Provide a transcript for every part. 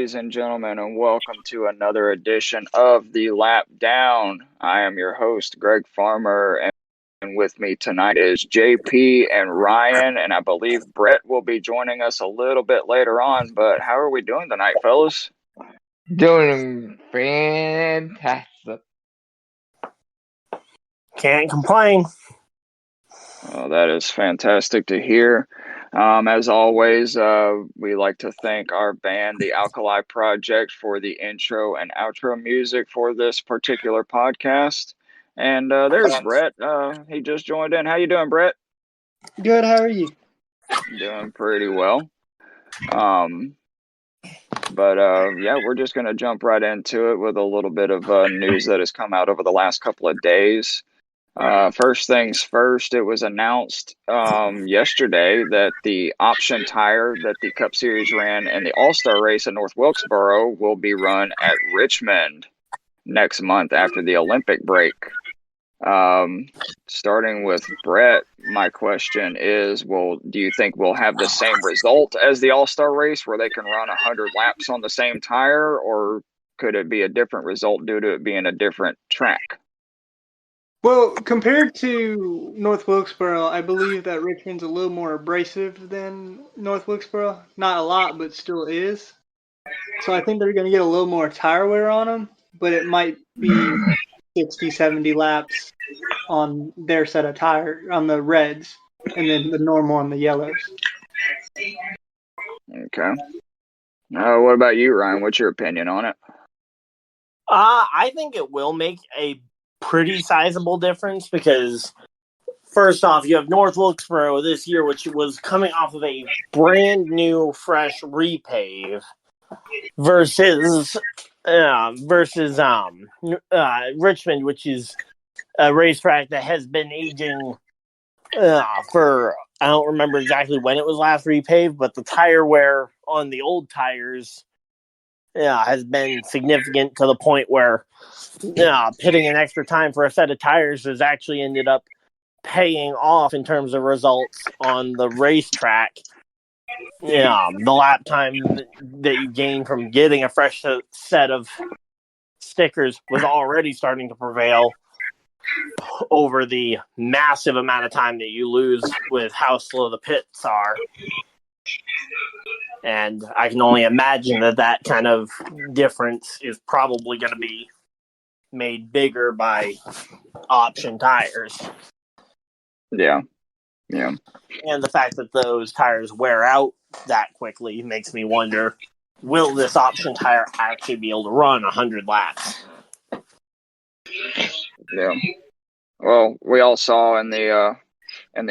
ladies and gentlemen, and welcome to another edition of The Lap Down. I am your host, Greg Farmer, and with me tonight is JP and Ryan, and I believe Brett will be joining us a little bit later on. But how are we doing tonight, fellas? Doing fantastic. Can't complain. Well, that is fantastic to hear. As always, we like to thank our band, the Alkali Project, for the intro and outro music for this particular podcast. And there's Brett. He just joined in. How you doing, Brett? Good. How are you? Doing pretty well. Yeah, we're just going to jump right into it with a little bit of news that has come out over the last couple of days. First things first, it was announced yesterday that the option tire that the Cup Series ran in the All-Star race in North Wilkesboro will be run at Richmond next month after the Olympic break. Starting with Brett, my question is, do you think we'll have the same result as the All-Star race where they can run 100 laps on the same tire, or could it be a different result due to it being a different track? Well, compared to North Wilkesboro, I believe that Richmond's a little more abrasive than North Wilkesboro. Not a lot, but still is. So I think they're going to get a little more tire wear on them, but it might be 60, 70 laps on their set of tire, on the reds, and then the normal on the yellows. Okay. What about you, Ryan? What's your opinion on it? I think it will make a pretty sizable difference because, first off, you have North Wilkesboro this year, which was coming off of a brand new, fresh repave, versus Richmond, which is a racetrack that has been aging for, I don't remember exactly when it was last repaved, but the tire wear on the old tires has been significant to the point where pitting an extra time for a set of tires has actually ended up paying off in terms of results on the racetrack. The lap time that you gain from getting a fresh set of stickers was already starting to prevail over the massive amount of time that you lose with how slow the pits are. And I can only imagine that kind of difference is probably going to be made bigger by option tires. Yeah. And the fact that those tires wear out that quickly makes me wonder, will this option tire actually be able to run 100 laps? Yeah. Well, we all saw in the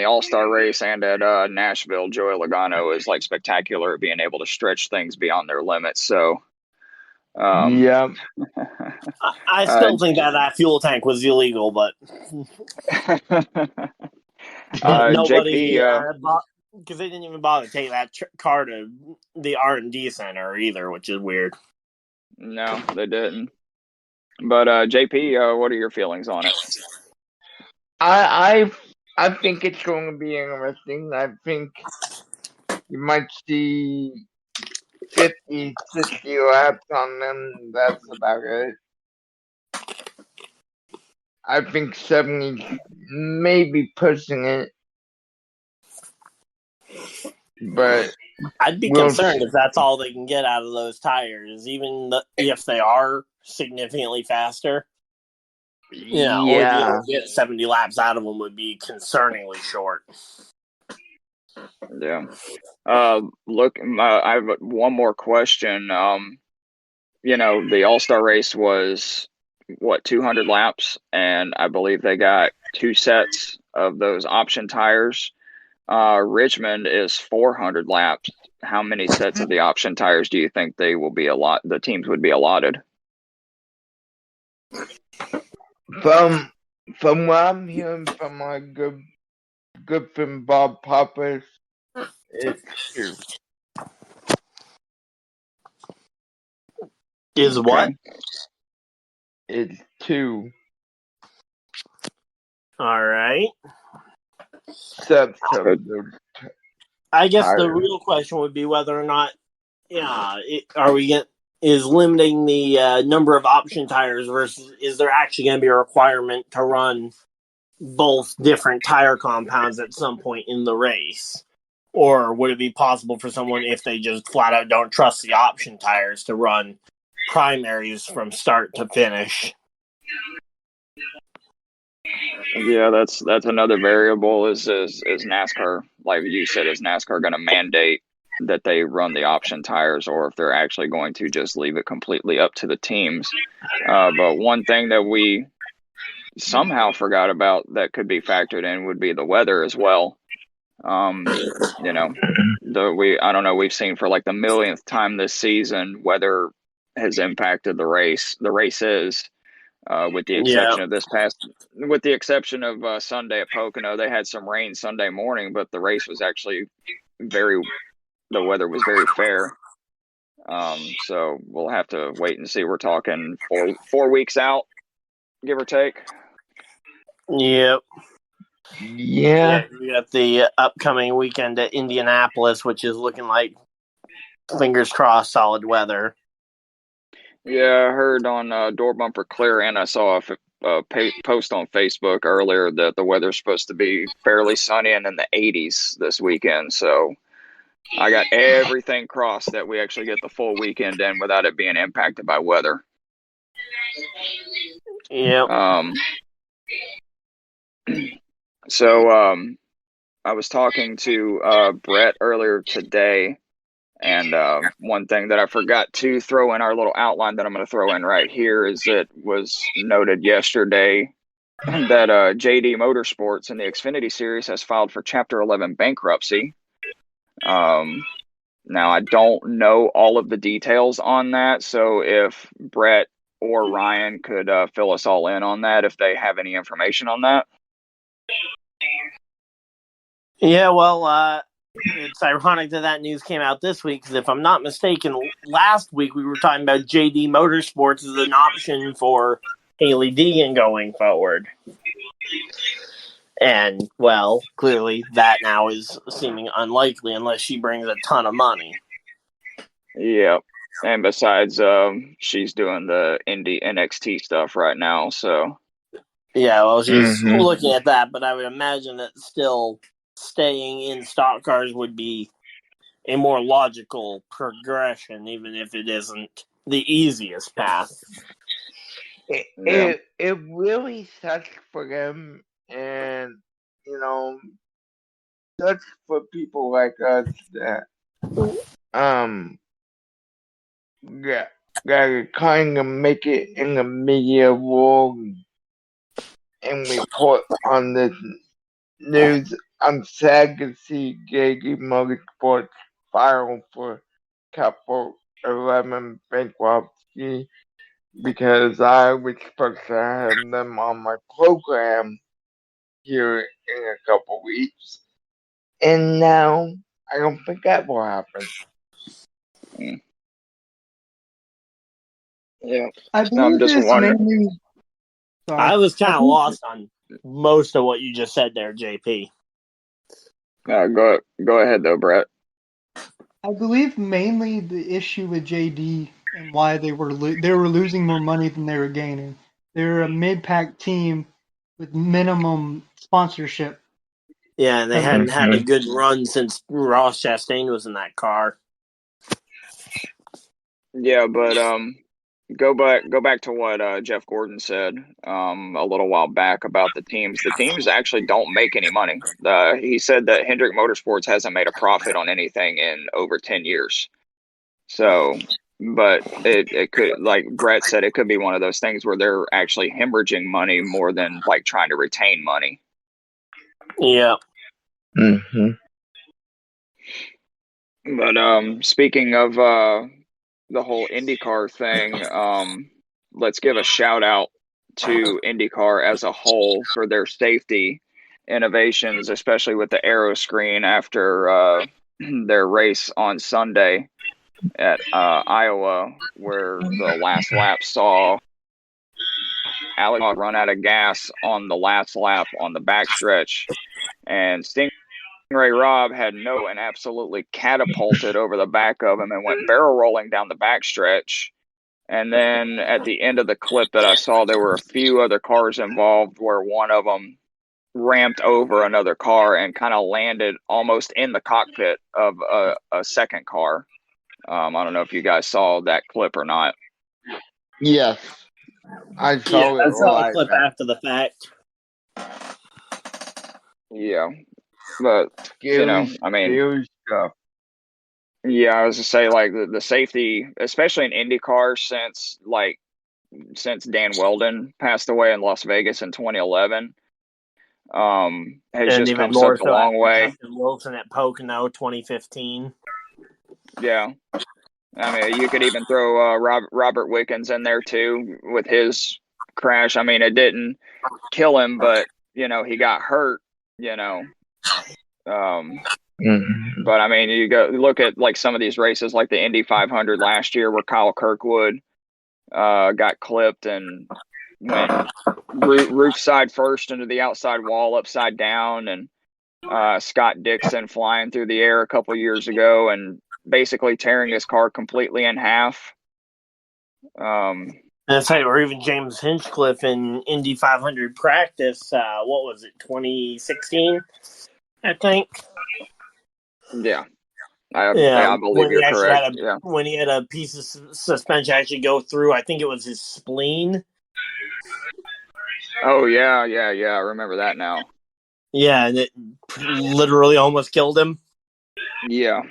All-Star race and at Nashville, Joey Logano is spectacular at being able to stretch things beyond their limits. So, Yep. I still think that fuel tank was illegal, but nobody, because they didn't even bother to take that car to the R&D center either, which is weird. No, they didn't. But JP, what are your feelings on it? I think it's going to be interesting. I think you might see 50, 60 laps on them. That's about it. I think 70 maybe pushing it. But I'd be concerned if that's all they can get out of those tires, even if they are significantly faster. Or be able to get 70 laps out of them would be concerningly short. Yeah. Look, I have one more question. The All-Star race was 200 laps, and I believe they got 2 sets of those option tires. Richmond is 400 laps. How many sets of the option tires do you think the teams would be allotted? From what I'm hearing from my good friend Bob Poppers, it's 2. Is what? It's 2. All right. Sets I guess the real question would be whether or not, are we is limiting the number of option tires versus is there actually going to be a requirement to run both different tire compounds at some point in the race? Or would it be possible for someone, if they just flat out don't trust the option tires, to run primaries from start to finish? Yeah, that's another variable. Is NASCAR, like you said, is NASCAR going to mandate that they run the option tires, or if they're actually going to just leave it completely up to the teams? But one thing that we somehow forgot about that could be factored in would be the weather as well. You know, I don't know, we've seen for like the millionth time this season, weather has impacted the race. The races, with the Yeah. exception of Sunday at Pocono, they had some rain Sunday morning, but the race was actually the weather was very fair. So we'll have to wait and see. We're talking 4 weeks out, give or take. Yep. Yeah. We got the upcoming weekend at Indianapolis, which is looking like, fingers crossed, solid weather. Yeah, I heard on Door Bumper Clear, and I saw a post on Facebook earlier that the weather's supposed to be fairly sunny and in the 80s this weekend. So I got everything crossed that we actually get the full weekend in without it being impacted by weather. Yep. So I was talking to Brett earlier today, and one thing that I forgot to throw in our little outline that I'm going to throw in right here is it was noted yesterday that JD Motorsports in the Xfinity Series has filed for Chapter 11 bankruptcy. Now, I don't know all of the details on that, so if Brett or Ryan could fill us all in on that, if they have any information on that. Yeah, well, it's ironic that news came out this week, because if I'm not mistaken, last week we were talking about JD Motorsports as an option for Haley Deegan going forward. And, well, clearly that now is seeming unlikely unless she brings a ton of money. Yeah. And besides, she's doing the Indy NXT stuff right now, so. Yeah, well, she's looking at that, but I would imagine that still staying in stock cars would be a more logical progression, even if it isn't the easiest path. It really sucks for them, and sucks for people like us that gotta kind of make it in the media world and report on this news. I'm sad to see JD Motorsports file for Chapter 11 bankruptcy, because I was supposed to have them on my program here in a couple weeks, and now I don't think that will happen. Yeah, I believe just this wondering. mainly. Sorry. I was kind of lost on most of what you just said there, JP. Go ahead though, Brett. I believe mainly the issue with JD and why they were losing more money than they were gaining. They're a mid-pack team with minimum sponsorship. Yeah, and they hadn't had a good run since Ross Chastain was in that car. Yeah, but go back to what Jeff Gordon said a little while back about the teams. The teams actually don't make any money. He said that Hendrick Motorsports hasn't made a profit on anything in over 10 years. So, but it could, like Brett said, it could be one of those things where they're actually hemorrhaging money more than like trying to retain money. Yeah. Mm-hmm. But speaking of the whole IndyCar thing, let's give a shout out to IndyCar as a whole for their safety innovations, especially with the aero screen after their race on Sunday at Iowa, where the last lap saw Alex run out of gas on the last lap on the backstretch, and Stingray Robb had and absolutely catapulted over the back of him and went barrel rolling down the backstretch. And then at the end of the clip that I saw, there were a few other cars involved where one of them ramped over another car and kind of landed almost in the cockpit of a second car. I don't know if you guys saw that clip or not. Yes. I Yeah, saw it I saw a live. clip after the fact. Yeah. But, Scary, I mean, scary stuff. yeah, I was to say, like, the safety, especially in IndyCar, since Dan Weldon passed away in Las Vegas in 2011, has And just even come more such a so long after way. Justin Wilson at Pocono 2015. Yeah. I mean, you could even throw Robert Wickens in there too with his crash. I mean, it didn't kill him, but he got hurt. But I mean, you look at like some of these races, like the Indy 500 last year, where Kyle Kirkwood got clipped and went roof side first into the outside wall upside down, and Scott Dixon flying through the air a couple years ago and basically tearing his car completely in half. That's right, or even James Hinchcliffe in Indy 500 practice. What was it, 2016? I think. Yeah, Yeah, I believe when he you're actually correct. had Yeah. when he had a piece of suspension actually go through. I think it was his spleen. Oh yeah. I remember that now. Yeah, and it literally almost killed him. Yeah.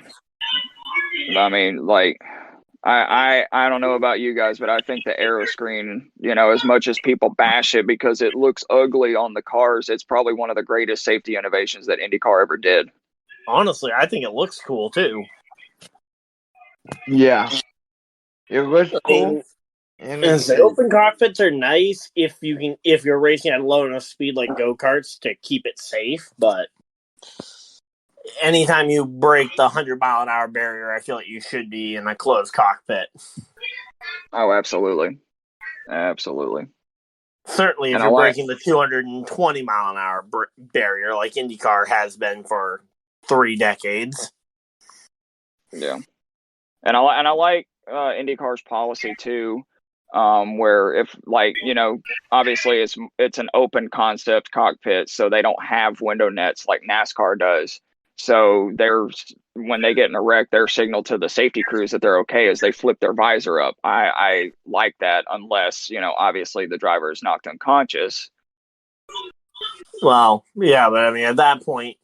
I mean, like, I don't know about you guys, but I think the aero screen, as much as people bash it because it looks ugly on the cars, it's probably one of the greatest safety innovations that IndyCar ever did. Honestly, I think it looks cool too. Yeah. It looks cool. And the open cockpits are nice if you're racing at low enough speed like go-karts to keep it safe, but anytime you break the 100-mile-an-hour barrier, I feel like you should be in a closed cockpit. Oh, absolutely. Absolutely. Certainly, if you're breaking the 220-mile-an-hour barrier like IndyCar has been for 3 decades. Yeah. And I like IndyCar's policy too, where if obviously it's an open concept cockpit, so they don't have window nets like NASCAR does. So when they get in a wreck, their signal to the safety crews that they're okay is they flip their visor up. I like that, unless obviously the driver is knocked unconscious. Well, yeah, but I mean at that point,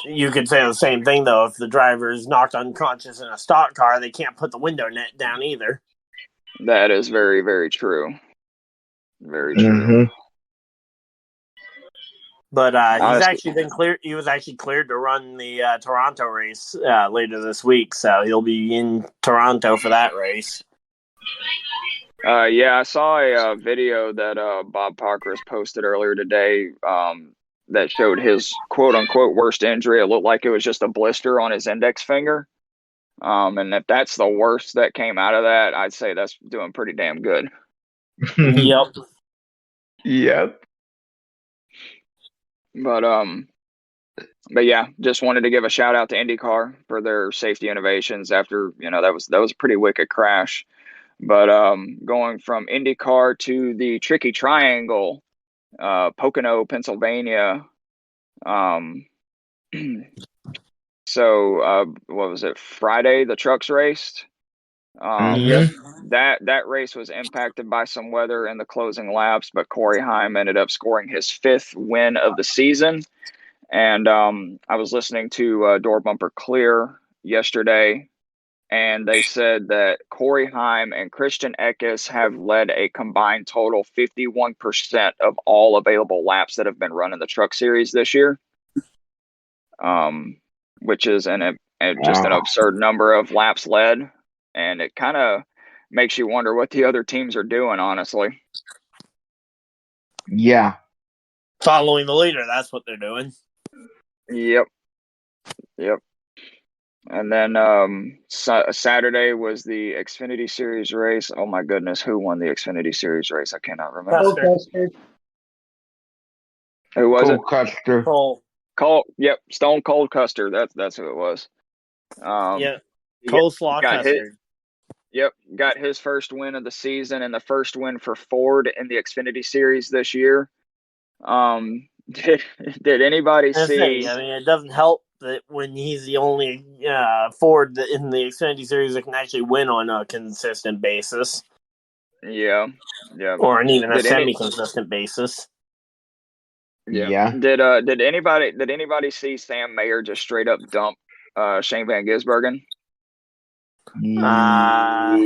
you could say the same thing though. If the driver is knocked unconscious in a stock car, they can't put the window net down either. That is very, very true. Very true. But he's actually been cleared. He was actually cleared to run the Toronto race later this week, so he'll be in Toronto for that race. Yeah, I saw a video that Bob Pockris posted earlier today that showed his quote-unquote worst injury. It looked like it was just a blister on his index finger. And if that's the worst that came out of that, I'd say that's doing pretty damn good. Yep. But yeah, just wanted to give a shout out to IndyCar for their safety innovations after, that was a pretty wicked crash. But going from IndyCar to the Tricky Triangle, Pocono, Pennsylvania. So what was it? Friday the trucks raced. That race was impacted by some weather in the closing laps, but Corey Heim ended up scoring his 5th win of the season. And I was listening to Door Bumper Clear yesterday, and they said that Corey Heim and Christian Eckes have led a combined total 51% of all available laps that have been run in the Truck Series this year, which is just an absurd number of laps led, and it kind of makes you wonder what the other teams are doing, honestly. Yeah. Following the leader, that's what they're doing. Yep. And then Saturday was the Xfinity Series race. Oh my goodness, who won the Xfinity Series race? I cannot remember. Custer. Who was it? Custer. Cole. Yep, Stone Cold Custer. That's who it was. Coleslaw got Custer. Yep, got his first win of the season and the first win for Ford in the Xfinity Series this year. Did anybody I see? say, I mean, it doesn't help that when he's the only Ford in the Xfinity Series that can actually win on a consistent basis, Yeah, yeah. or even a Did any? semi-consistent basis. Yeah. Yeah. Did anybody see Sam Mayer just straight up dump Shane Van Gisbergen? Yeah.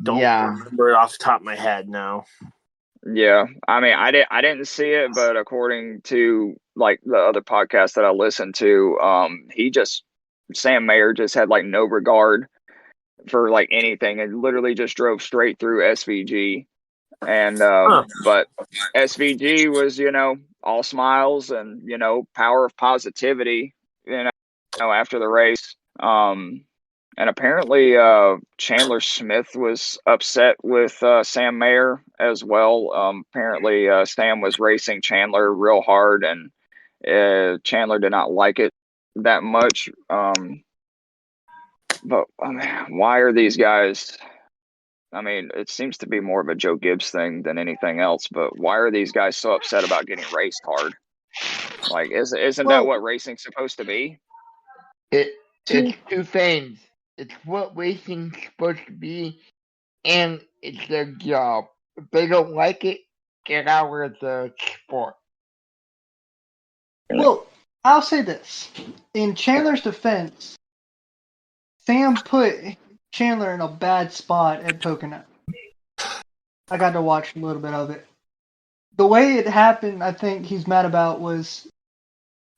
Don't remember it off the top of my head now. Yeah, I mean, I didn't see it, but according to like the other podcast that I listened to, Sam Mayer just had like no regard for like anything and literally just drove straight through SVG. And but SVG was, all smiles and, power of positivity, after the race. And apparently Chandler Smith was upset with Sam Mayer as well. Apparently Sam was racing Chandler real hard, and Chandler did not like it that much. But I mean, why are these guys? I mean, it seems to be more of a Joe Gibbs thing than anything else. But why are these guys so upset about getting raced hard? Like, isn't that Well, what racing's supposed to be? It's to two things. It's what racing's supposed to be, and it's their job. If they don't like it, get out of the sport. well, I'll say this. In Chandler's defense, Sam put Chandler in a bad spot at Pocono. I got to watch a little bit of it. The way it happened, I think he's mad about was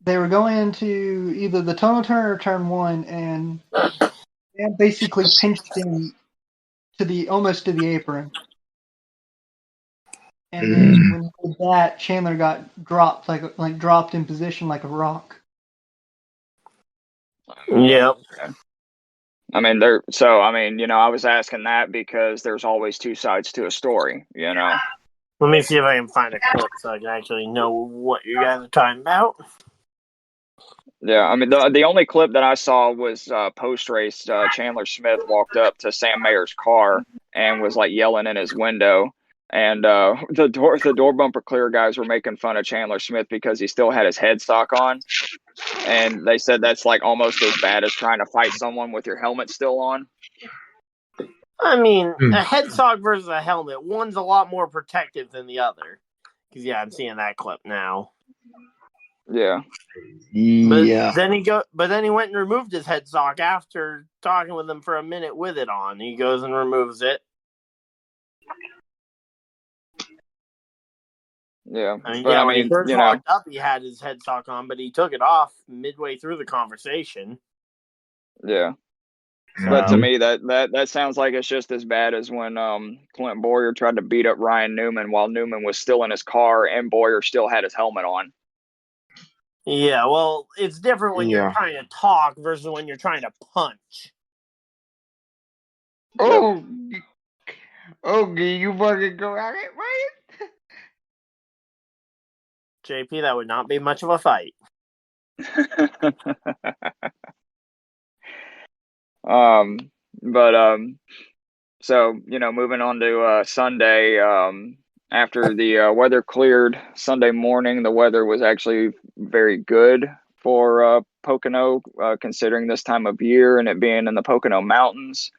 they were going into either the tunnel turn or turn one, and Sam basically pinched him almost to the apron. And then when he did that, Chandler got dropped like dropped in position like a rock. Yep. I mean, I was asking that because there's always two sides to a story, Let me see if I can find a clip so I can actually know what you guys are talking about. Yeah, I mean, the only clip that I saw was post race. Chandler Smith walked up to Sam Mayer's car and was like yelling in his window, and the door bumper clear guys were making fun of Chandler Smith because he still had his headstock on, and they said that's like almost as bad as trying to fight someone with your helmet still on. I mean, a headstock versus a helmet, one's a lot more protective than the other. Because I'm seeing that clip now. Yeah. Yeah. But then he went and removed his headstock after talking with him for a minute with it on. He goes and removes it. Yeah. When he first walked up, he had his headstock on, but he took it off midway through the conversation. Yeah. But to me, that sounds like it's just as bad as when Clint Boyer tried to beat up Ryan Newman while Newman was still in his car and Boyer still had his helmet on. Yeah, well, it's different when you're trying to talk versus when you're trying to punch. Oh, you want to go at it, Ryan? JP, that would not be much of a fight. So, moving on to Sunday, after the weather cleared Sunday morning, the weather was actually very good for Pocono, considering this time of year and it being in the Pocono Mountains.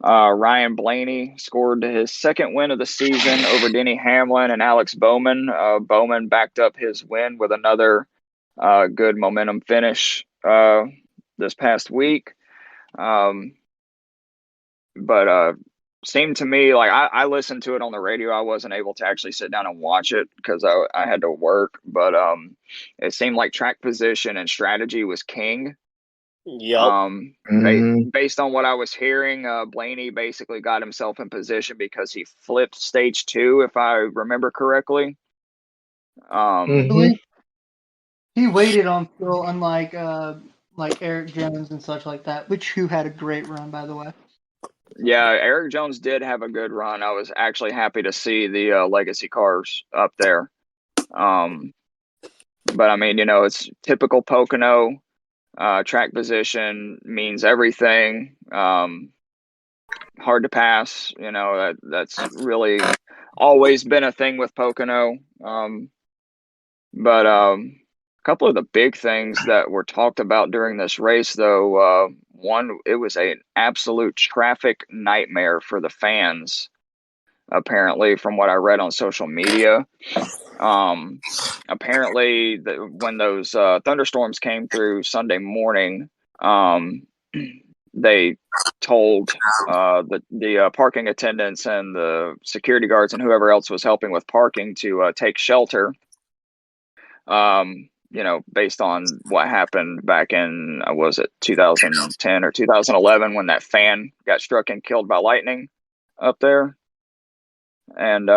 Ryan Blaney scored his second win of the season over Denny Hamlin and Alex Bowman. Bowman backed up his win with another good momentum finish this past week. But seemed to me like I listened to it on the radio. I wasn't able to actually sit down and watch it because I had to work. But it seemed like track position and strategy was king. Yep. Based on what I was hearing, Blaney basically got himself in position because he flipped stage 2, if I remember correctly. He waited on Phil, unlike like Eric Jones and such like that, who had a great run, by the way. Yeah, Eric Jones did have a good run. I was actually happy to see the legacy cars up there. But I mean, it's typical Pocono. Track position means everything. Hard to pass. That's really always been a thing with Pocono. But a couple of the big things that were talked about during this race, though, one, it was an absolute traffic nightmare for the fans, apparently, from what I read on social media. Apparently, when those thunderstorms came through Sunday morning, they told the parking attendants and the security guards and whoever else was helping with parking to take shelter. Based on what happened back in, was it 2010 or 2011 when that fan got struck and killed by lightning up there. And,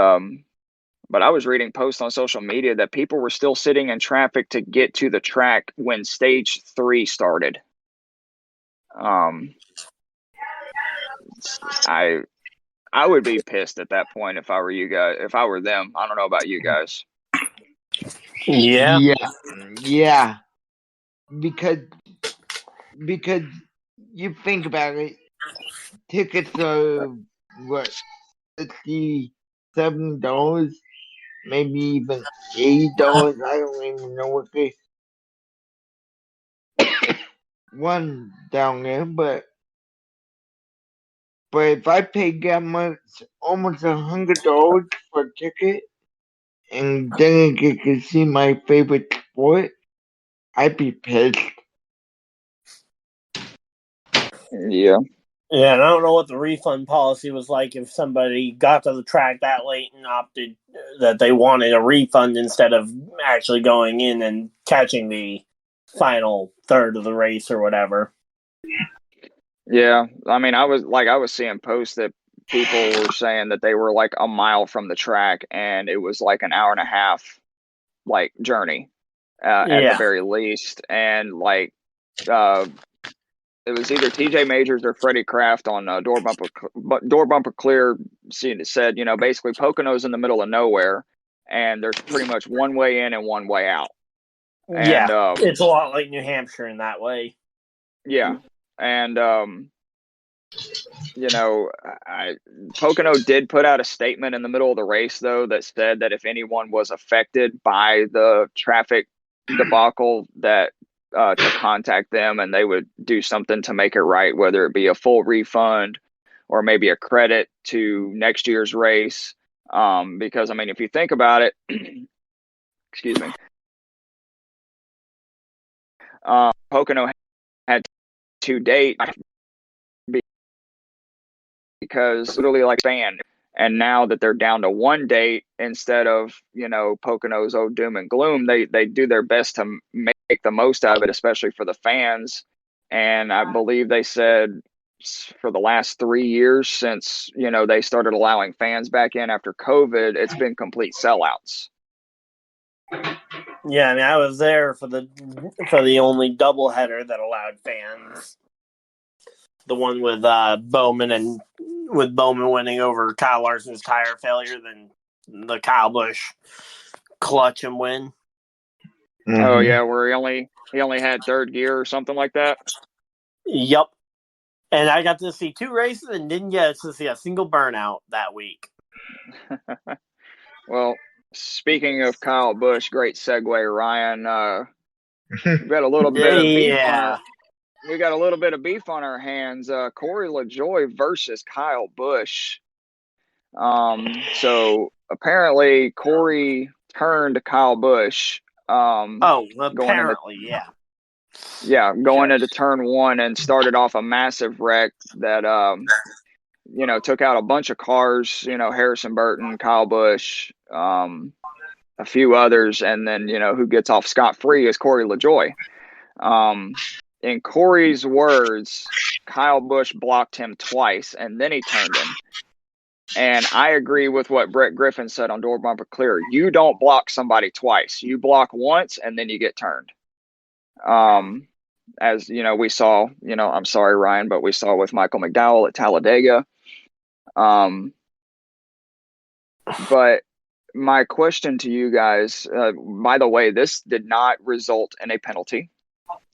but I was reading posts on social media that people were still sitting in traffic to get to the track when stage 3 started. I would be pissed at that point if I were you guys, if I were them. I don't know about you guys. Yeah. Yeah. Because you think about it, tickets are what, $67, maybe even $80. I don't even know what they won down there, but if I paid that much, almost $100 for a ticket, and then I get to see my favorite sport, I'd be pissed. Yeah. Yeah, and I don't know what the refund policy was like if somebody got to the track that late and opted that they wanted a refund instead of actually going in and catching the final third of the race or whatever. Yeah, I mean, I was seeing posts that people were saying that they were like a mile from the track, and it was like an hour and a half journey at the Yeah. very least, and it was either TJ Majors or Freddie Kraft on Door Bumper Clear said, basically Pocono's in the middle of nowhere, and there's pretty much one way in and one way out. And Yeah, it's a lot like New Hampshire in that way. yeah, and Pocono did put out a statement in the middle of the race, though, that said that if anyone was affected by the traffic debacle, that to contact them and they would do something to make it right, whether it be a full refund or maybe a credit to next year's race. Because, I mean, if you think about it, excuse me, Pocono had to date because literally like fan. And now that they're down to one date instead of, Pocono's old doom and gloom, they do their best to make the most out of it, especially for the fans. And I believe they said for the last 3 years since, they started allowing fans back in after COVID, it's been complete sellouts. Yeah, I mean, I was there for the only doubleheader that allowed fans. The one with Bowman winning over Kyle Larson's tire failure, then the Kyle Busch clutch and win. Mm-hmm. Oh yeah, where he only had third gear or something like that. Yep. And I got to see 2 races and didn't get to see a single burnout that week. Well, speaking of Kyle Busch, great segue, Ryan. We've got a little bit of beef we got a little bit of beef on our hands. Corey LaJoie versus Kyle Busch. So apparently Corey turned Kyle Busch. Apparently, yeah. Yeah, going into turn 1 and started off a massive wreck that took out a bunch of cars. Harrison Burton, Kyle Busch, a few others, and then who gets off scot-free is Corey LaJoie. In Corey's words, Kyle Busch blocked him twice, and then he turned him. And I agree with what Brett Griffin said on Door Bumper Clear. You don't block somebody twice. You block once, and then you get turned. As we saw, I'm sorry, Ryan, but we saw with Michael McDowell at Talladega. But my question to you guys, by the way, this did not result in a penalty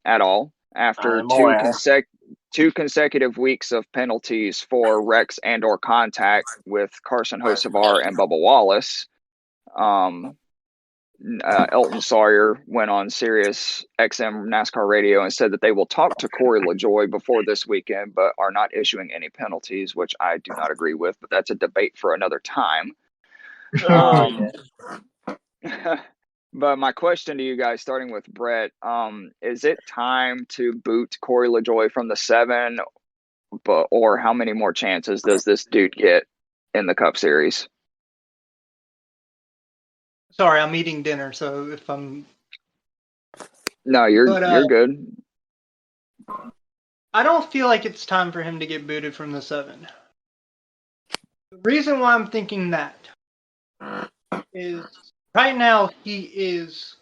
at all. after I'm aware. two consecutive weeks of penalties for wrecks and or contact with Carson Hocevar and Bubba Wallace. Elton Sawyer went on Sirius XM NASCAR radio and said that they will talk to Corey LaJoie before this weekend, but are not issuing any penalties, which I do not agree with, but that's a debate for another time. But my question to you guys, starting with Brett, is it time to boot Corey LaJoie from the 7, or how many more chances does this dude get in the Cup Series? Sorry, I'm eating dinner, so if I'm... No, you're good. I don't feel like it's time for him to get booted from the 7. The reason why I'm thinking that is right now he is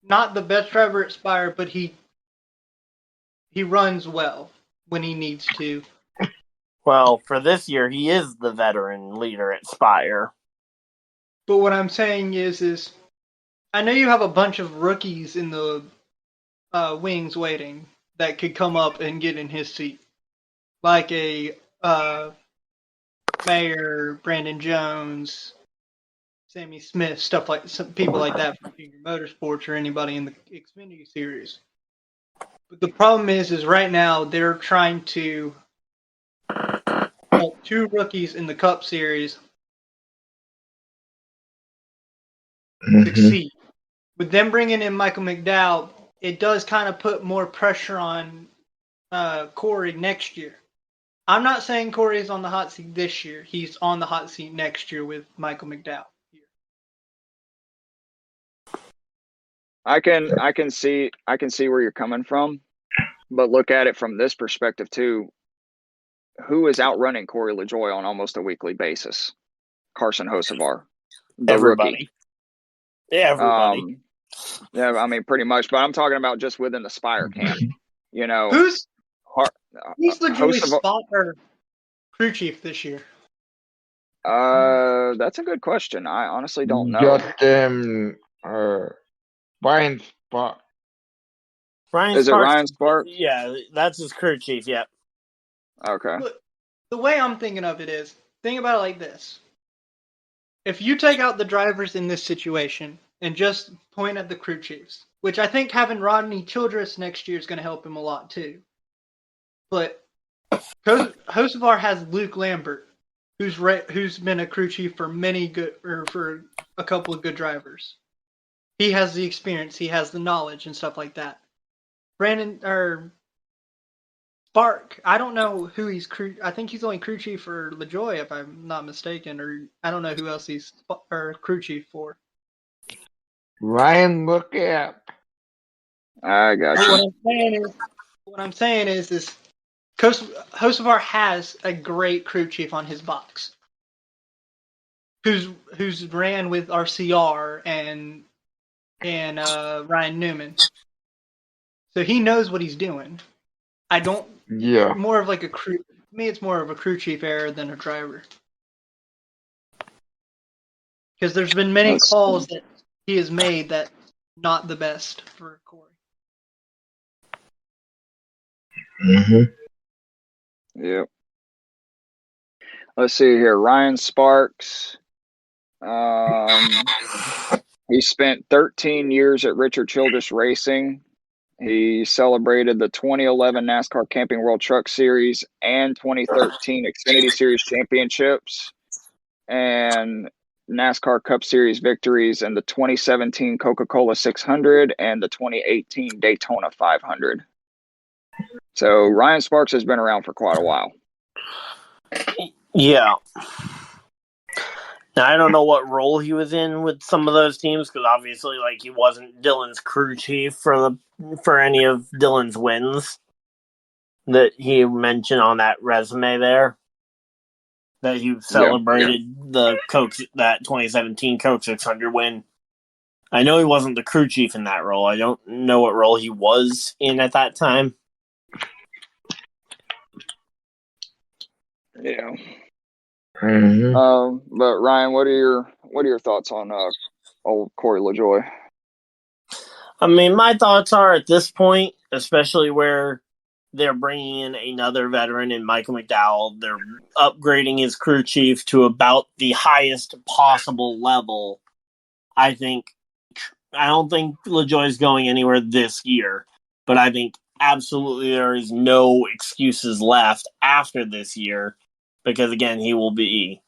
not the best driver at Spire, but he runs well when he needs to. Well, for this year, he is the veteran leader at Spire. But what I'm saying is I know you have a bunch of rookies in the wings waiting that could come up and get in his seat, like a Mayer, Brandon Jones, Sammy Smith, stuff like some people like that from Junior Motorsports or anybody in the Xfinity series. But the problem is right now they're trying to help 2 rookies in the Cup Series succeed. With them bringing in Michael McDowell, it does kind of put more pressure on Corey next year. I'm not saying Corey is on the hot seat this year. He's on the hot seat next year with Michael McDowell. I can see where you're coming from, but look at it from this perspective too. Who is outrunning Corey LaJoie on almost a weekly basis? Carson Hocevar, the Everybody. rookie. Everybody. Yeah, I mean pretty much, but I'm talking about just within the Spire camp. You know, who's LaJoie's spot or crew chief this year? That's a good question. I honestly don't know. Ryan Sparks. Is it Ryan Sparks? Yeah, that's his crew chief, yeah. Okay. Look, the way I'm thinking of it is, think about it like this. If you take out the drivers in this situation and just point at the crew chiefs, which I think having Rodney Childress next year is going to help him a lot too. But Hocevar has Luke Lambert, who's been a crew chief for for a couple of good drivers. He has the experience, he has the knowledge and stuff like that. Spark, I don't know who he's I think he's only crew chief for LaJoie, if I'm not mistaken, or I don't know who else he's crew chief for. Ryan, look up. I got you. What I'm saying is Hocevar has a great crew chief on his box, who's ran with RCR and Ryan Newman, so he knows what he's doing. More of like a crew. To me, it's more of a crew chief error than a driver, because there's been many calls that he has made that not the best for Corey. Yep. Let's see here. Ryan Sparks. He spent 13 years at Richard Childress Racing. He celebrated the 2011 NASCAR Camping World Truck Series and 2013 Xfinity Series championships, and NASCAR Cup Series victories in the 2017 Coca-Cola 600 and the 2018 Daytona 500. So Ryan Sparks has been around for quite a while. Yeah. Now, I don't know what role he was in with some of those teams, because obviously, like, he wasn't Dylan's crew chief for any of Dylan's wins that he mentioned on that resume there. That he celebrated that 2017 Coke 600 win. I know he wasn't the crew chief in that role. I don't know what role he was in at that time. Yeah. But Ryan, what are your thoughts on old Corey LaJoie? I mean, my thoughts are, at this point, especially where they're bringing in another veteran in Michael McDowell. They're upgrading his crew chief to about the highest possible level. I don't think LaJoie's going anywhere this year, but I think absolutely there is no excuses left after this year because again he won't be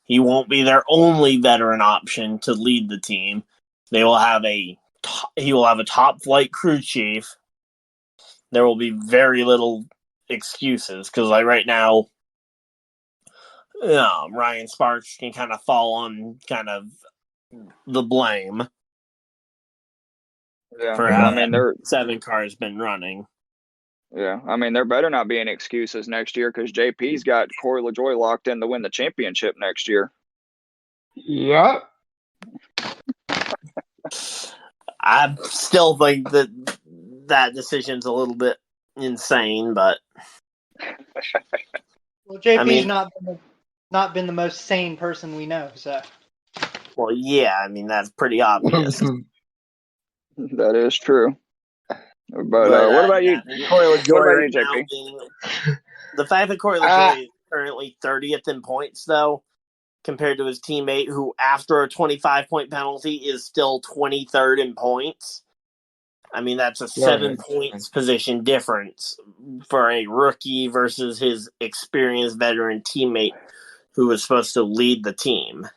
their only veteran option to lead the team. He will have a top flight crew chief. There will be very little excuses because like right now Ryan Sparks can kind of fall on kind of the blame for how that 7 car has been running. Yeah, I mean, there better not be any excuses next year because JP's got Corey LaJoie locked in to win the championship next year. Yep. I still think that decision's a little bit insane, but Well, JP's not been the most sane person we know, so. Well, yeah, I mean that's pretty obvious. That is true. But what about you? Corey LaJoie What about right you, now JP? the fact that Corey LaJoie is currently 30th in points, though, compared to his teammate, who after a 25-point penalty is still 23rd in points. I mean, that's a 7 points position difference for a rookie versus his experienced veteran teammate who was supposed to lead the team.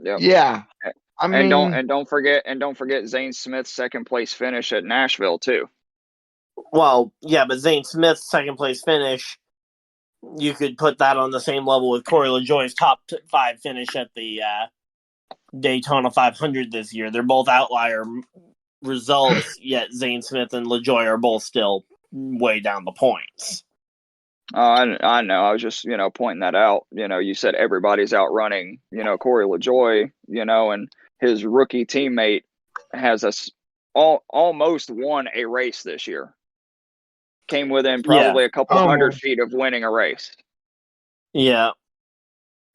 Yep. Yeah. I mean, don't forget Zane Smith's second place finish at Nashville too. Well, yeah, but Zane Smith's second place finish, you could put that on the same level with Corey LaJoie's top 5 finish at the Daytona 500 this year. They're both outlier results, yet Zane Smith and LaJoie are both still way down the points. I know. I was just, pointing that out. You said everybody's outrunning, Corey LaJoie, and his rookie teammate has almost won a race this year. Came within probably a couple hundred feet of winning a race. Yeah.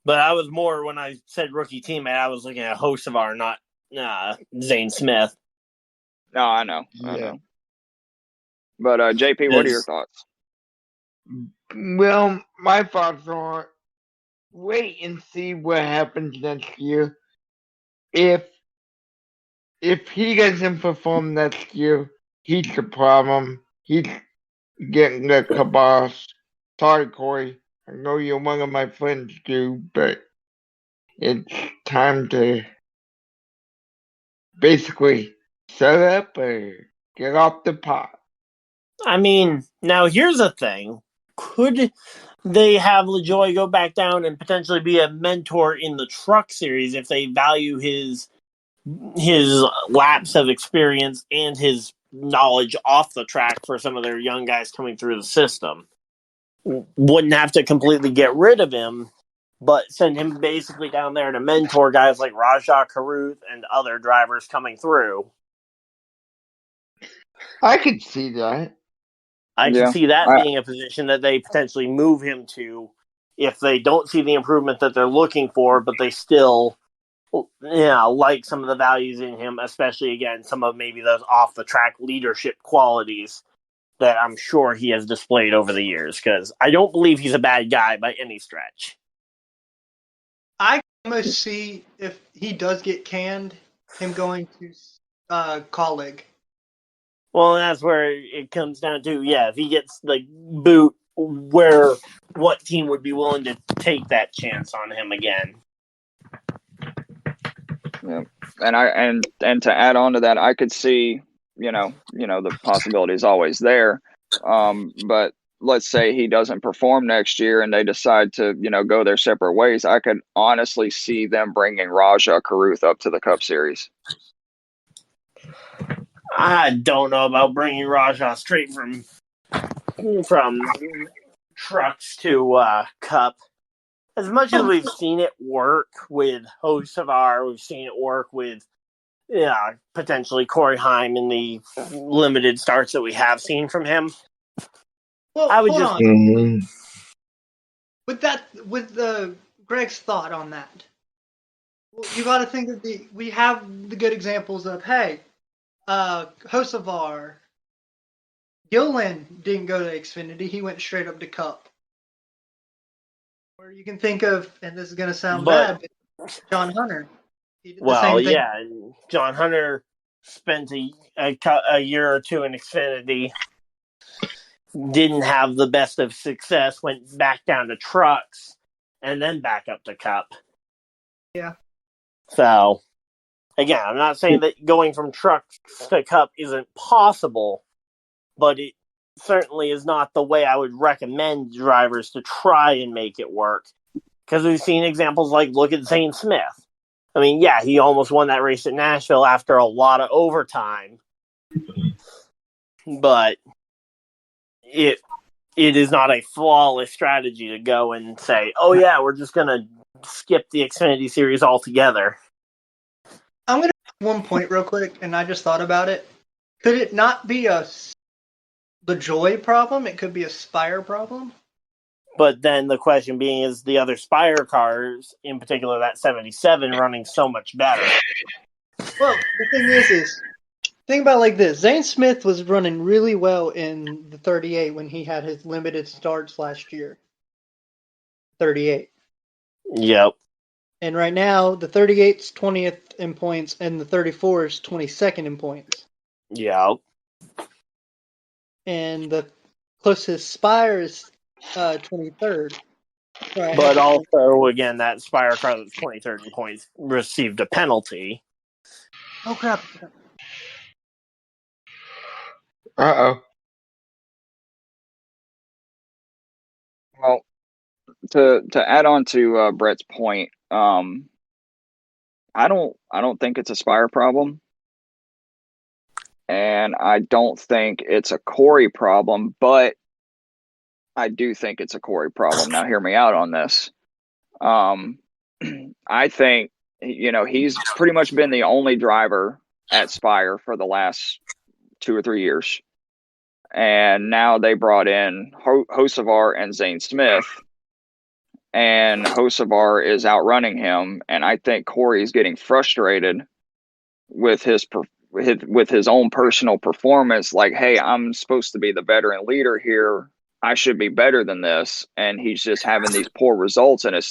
But I was more, when I said rookie teammate, I was looking at Hocevar, not Zane Smith. No, I know. But JP, what are your thoughts? Well, my thoughts are wait and see what happens next year. If he doesn't perform next year, he's the problem. He's getting the kibosh. Sorry, Corey. I know you're one of my friends, too, but it's time to basically shut up or get off the pot. I mean, now here's the thing. Could they have LaJoie go back down and potentially be a mentor in the truck series if they value his laps of experience and his knowledge off the track for some of their young guys coming through the system? Wouldn't have to completely get rid of him, but send him basically down there to mentor guys like Rajah Caruth and other drivers coming through. I could see that. I can see that being a position that they potentially move him to if they don't see the improvement that they're looking for, but they still like some of the values in him, especially, again, some of maybe those off-the-track leadership qualities that I'm sure he has displayed over the years, because I don't believe he's a bad guy by any stretch. I almost see, if he does get canned, him going to colleague. Well, that's where it comes down to, if he gets boot, what team would be willing to take that chance on him again? Yeah, and to add on to that, I could see, the possibility is always there. But let's say he doesn't perform next year and they decide to, go their separate ways. I could honestly see them bringing Rajah Caruth up to the Cup Series. I don't know about bringing Rajah straight from trucks to Cup. As much as we've seen it work with Hocevar, we've seen it work with potentially Corey Heim in the limited starts that we have seen from him. Well, I would hold just on. With Greg's thought on that. Well, you got to think that we have the good examples of Hocevar Gilliland didn't go to Xfinity. He went straight up to Cup. Or you can think of, and this is going to sound But- bad, but John Hunter. He did the Well, same thing. yeah, John Hunter spent a year or two in Xfinity, didn't have the best of success, went back down to trucks, and then back up to Cup. Yeah. So, again, I'm not saying that going from trucks to Cup isn't possible, but it certainly is not the way I would recommend drivers to try and make it work. Because we've seen examples like, look at Zane Smith. I mean, yeah, he almost won that race at Nashville after a lot of overtime. But it is not a flawless strategy to go and say, oh yeah, we're just going to skip the Xfinity Series altogether. I'm going to make one point real quick, and I just thought about it. Could it not be the Joy problem? It could be a Spire problem. But then the question being, is the other Spire cars, in particular that 77, running so much better? Well, the thing is think about it like this. Zane Smith was running really well in the 38 when he had his limited starts last year. 38. Yep. And right now, the 38's 20th in points, and the 34 is 22nd in points. Yep. And the closest Spire is 23rd. Right. But also, again, that Spire car that's 23rd in points received a penalty. Oh, crap. Uh-oh. Well, to add on to Brett's point, I don't think it's a Spire problem, and I don't think it's a Corey problem, but I do think it's a Corey problem. Now, hear me out on this. I think he's pretty much been the only driver at Spire for the last 2 or 3 years, and now they brought in Hocevar and Zane Smith. And Hocevar is outrunning him, and I think Corey is getting frustrated with his own personal performance. Like, hey, I'm supposed to be the veteran leader here. I should be better than this, and he's just having these poor results, and I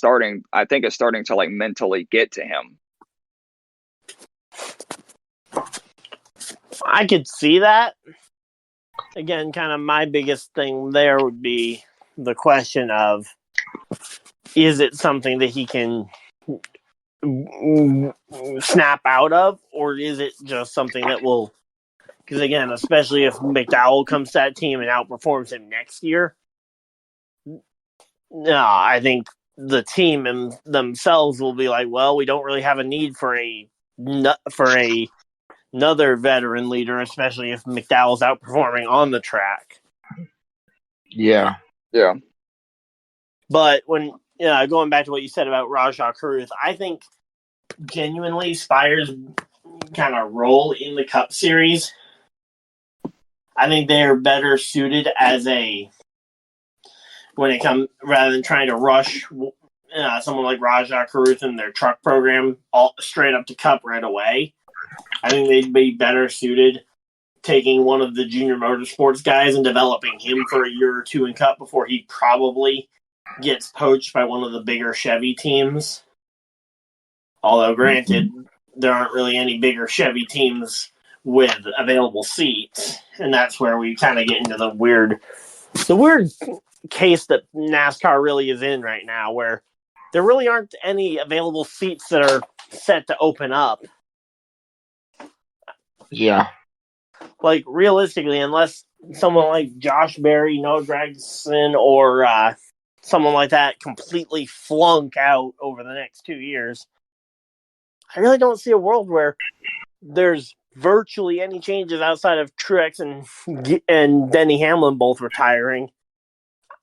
think it's starting to like mentally get to him. I could see that. Again, kind of my biggest thing there would be the question of, is it something that he can snap out of, or is it just something that will, because again, especially if McDowell comes to that team and outperforms him next year, no, I think the team themselves will be like, well, we don't really have a need for another veteran leader, especially if McDowell's outperforming on the track. Yeah. Yeah. But when going back to what you said about Rajah Caruth, I think genuinely Spire's kind of role in the Cup Series, I think they're better suited rather than trying to rush someone like Rajah Caruth in their truck program all straight up to Cup right away. I think they'd be better suited taking one of the junior motorsports guys and developing him for a year or two in Cup before he probably gets poached by one of the bigger Chevy teams. Although, granted, there aren't really any bigger Chevy teams with available seats, and that's where we kind of get into the weird case that NASCAR really is in right now, where there really aren't any available seats that are set to open up. Yeah. Like, realistically, unless someone like Josh Berry, Noah Gragson, or someone like that completely flunk out over the next 2 years, I really don't see a world where there's virtually any changes outside of Truex and Denny Hamlin both retiring.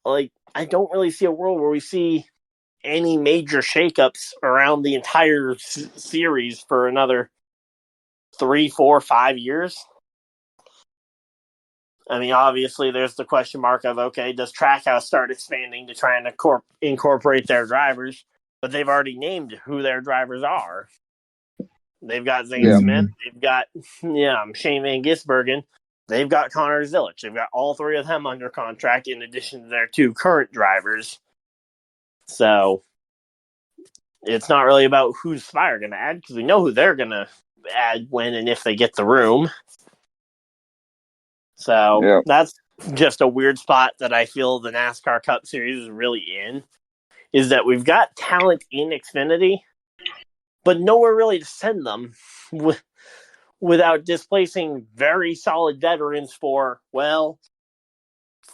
Like, I don't really see a world where we see any major shakeups around the entire series for another 3, 4, 5 years. I mean, obviously, there's the question mark of, okay, does Trackhouse start expanding to try and incorporate their drivers? But they've already named who their drivers are. They've got Zane Smith. They've got Shane Van Gisbergen. they've got Connor Zilic. They've got all three of them under contract in addition to their two current drivers. So it's not really about who's Spire going to add because we know who they're going to add when and if they get the room. So that's just a weird spot that I feel the NASCAR Cup Series is really in, is that we've got talent in Xfinity, but nowhere really to send them without displacing very solid veterans for, well,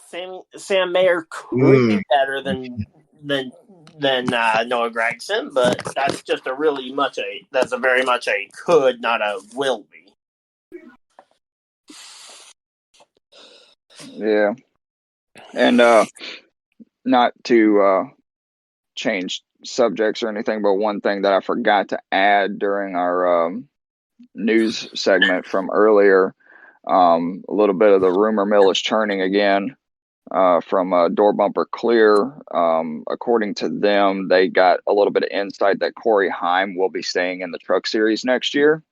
Sam Mayer could be better than Noah Gragson, but that's just a very much a could, not a will be. Yeah. And not to change subjects or anything, but one thing that I forgot to add during our news segment from earlier, a little bit of the rumor mill is churning again from Door Bumper Clear. According to them, they got a little bit of insight that Corey Heim will be staying in the Truck Series next year.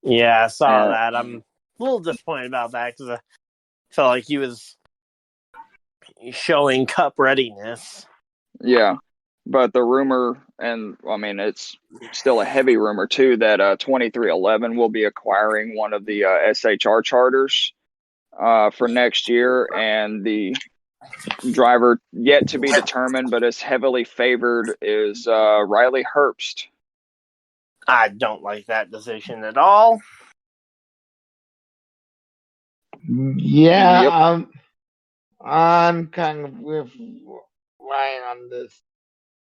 Yeah, I saw that. I'm a little disappointed about that because I felt like he was showing Cup readiness. Yeah, but the rumor, and I mean, it's still a heavy rumor too, that 2311 will be acquiring one of the SHR charters for next year, and the driver yet to be determined, but is heavily favored, is Riley Herbst. I don't like that decision at all. Yeah, yep. I'm kind of with Ryan on this.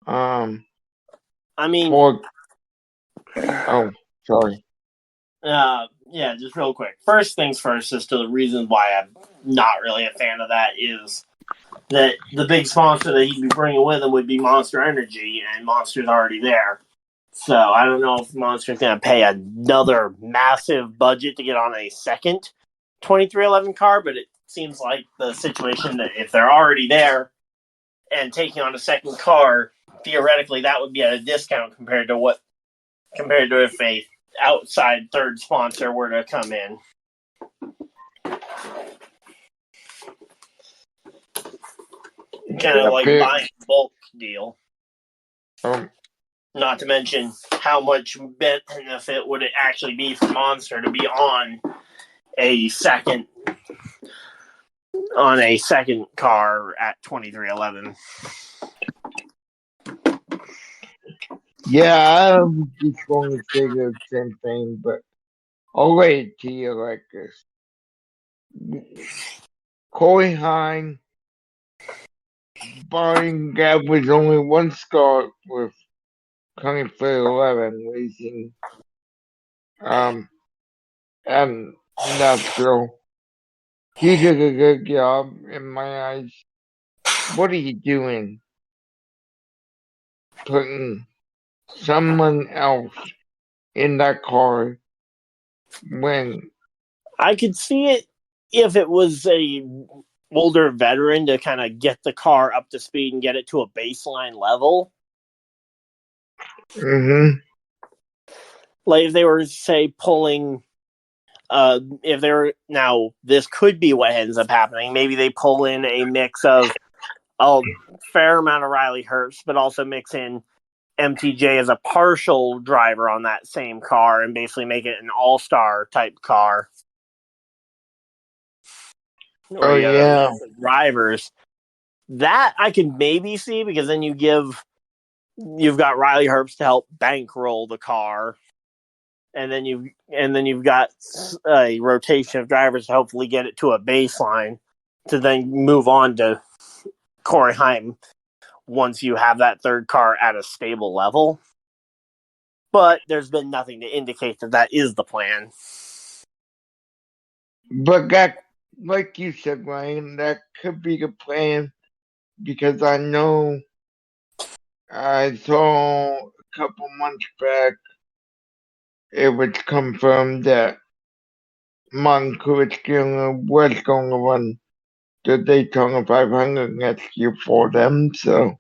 I mean, sorry. Yeah, just real quick. First things first, as to the reason why I'm not really a fan of that is that the big sponsor that he'd be bringing with him would be Monster Energy, and Monster's already there. So I don't know if Monster's going to pay another massive budget to get on a second 2311 car, but it seems like the situation that if they're already there and taking on a second car, theoretically that would be at a discount compared to if a outside third sponsor were to come in. Kind of like buying a bulk deal. Not to mention how much benefit would it actually be for Monster to be on a second car at 2311. Yeah, I'm just going to say the same thing, but I'll wait it to you like this. Corey Heim, barring gap was only one start with 2311 racing, and Industrial. He did a good job in my eyes. What are you doing? Putting someone else in that car when I could see it if it was a older veteran to kind of get the car up to speed and get it to a baseline level. Mm-hmm. Like if they were, say, pulling if they're now, this could be what ends up happening. Maybe they pull in a mix of a fair amount of Riley Herbst, but also mix in MTJ as a partial driver on that same car and basically make it an all-star type car. Or drivers. That I can maybe see because then you've got Riley Herbst to help bankroll the car. And then you've got a rotation of drivers to hopefully get it to a baseline to then move on to Corey Heim once you have that third car at a stable level. But there's been nothing to indicate that is the plan. But that, like you said, Ryan, that could be the plan because I know I saw a couple months back it was confirmed that Monkuich was going to run the Daytona 500 next year for them. So,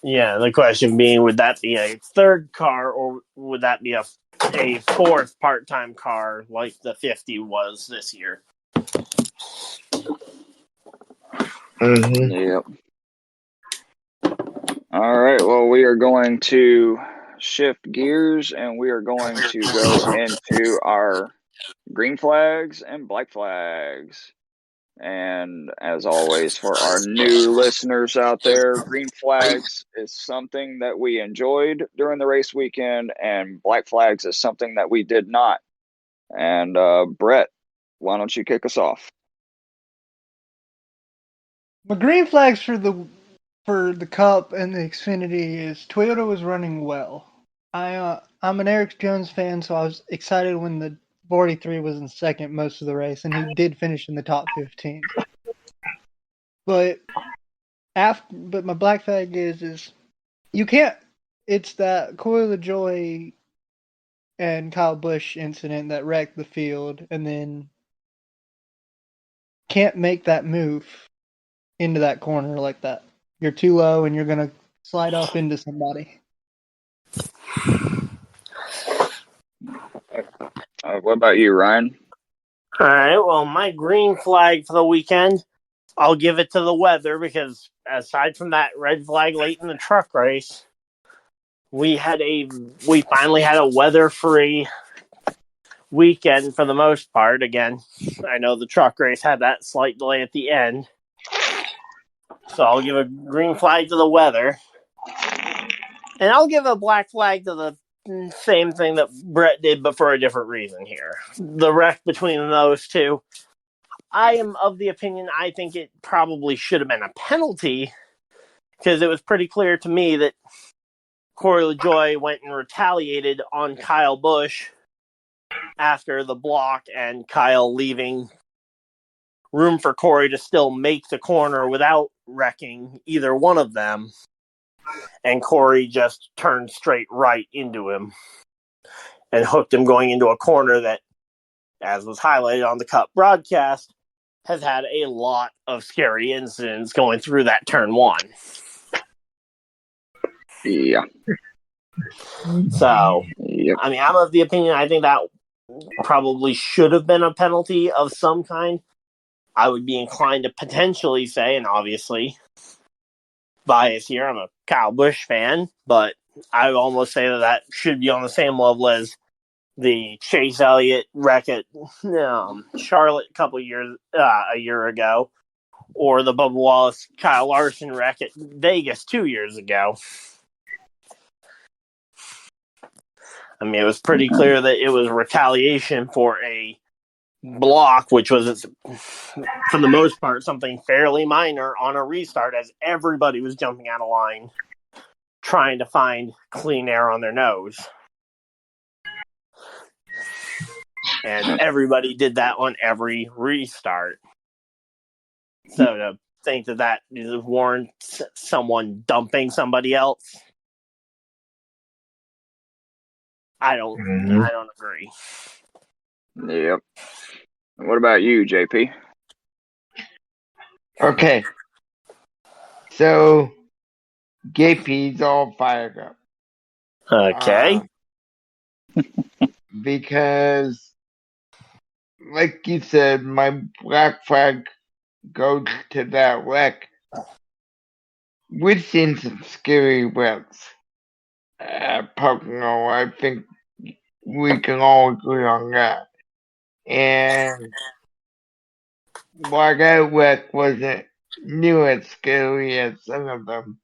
yeah, the question being, would that be a third car or would that be a fourth part-time car like the 50 was this year? Mm-hmm. Yep. All right. Well, we are going to shift gears and we are going to go into our green flags and black flags. And as always, for our new listeners out there, green flags is something that we enjoyed during the race weekend, and black flags is something that we did not. And Brett, why don't you kick us off? My green flags for the Cup and the Xfinity is Toyota was running well. I'm an Eric Jones fan, so I was excited when the 43 was in second most of the race, and he did finish in the top 15. But my black flag is you can't. It's that Corey LaJoy and Kyle Busch incident that wrecked the field, and then can't make that move into that corner like that. You're too low, and you're gonna slide off into somebody. What about you, Ryan? All right. Well, my green flag for the weekend, I'll give it to the weather because aside from that red flag late in the truck race, we finally had a weather-free weekend for the most part. Again, I know the truck race had that slight delay at the end, so I'll give a green flag to the weather, and I'll give a black flag to the same thing that Brett did, but for a different reason here. The wreck between those two. I am of the opinion I think it probably should have been a penalty because it was pretty clear to me that Corey LaJoy went and retaliated on Kyle Busch after the block and Kyle leaving room for Corey to still make the corner without wrecking either one of them. And Corey just turned straight right into him and hooked him going into a corner that, as was highlighted on the Cup broadcast, has had a lot of scary incidents going through that turn one. Yeah. So, Yep. I mean, I'm of the opinion I think that probably should have been a penalty of some kind. I would be inclined to potentially say, and obviously bias here, I'm a Kyle Busch fan, but I would almost say that should be on the same level as the Chase Elliott wreck at Charlotte a year ago, or the Bubba Wallace Kyle Larson wreck at Vegas 2 years ago. I mean, it was pretty clear that it was retaliation for a block, which was, for the most part, something fairly minor on a restart, as everybody was jumping out of line, trying to find clean air on their nose. And everybody did that on every restart. So to think that warrants someone dumping somebody else, I don't agree. Yep. What about you, JP? Okay. So, JP's all fired up. Okay. Because, like you said, my black flag goes to that wreck. We've seen some scary wrecks at Pocono. I think we can all agree on that. And while that wreck wasn't near as scary as some of them,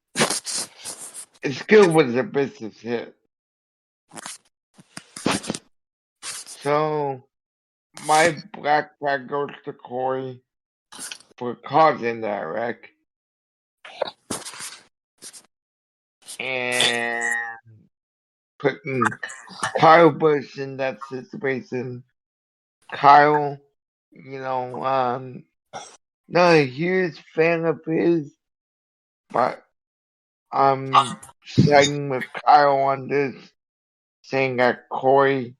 it still was a business hit. So, my black flag goes to Corey for causing that wreck. And putting Kyle Busch in that situation. Kyle, not a huge fan of his, but I'm siding with Kyle on this, saying that Corey,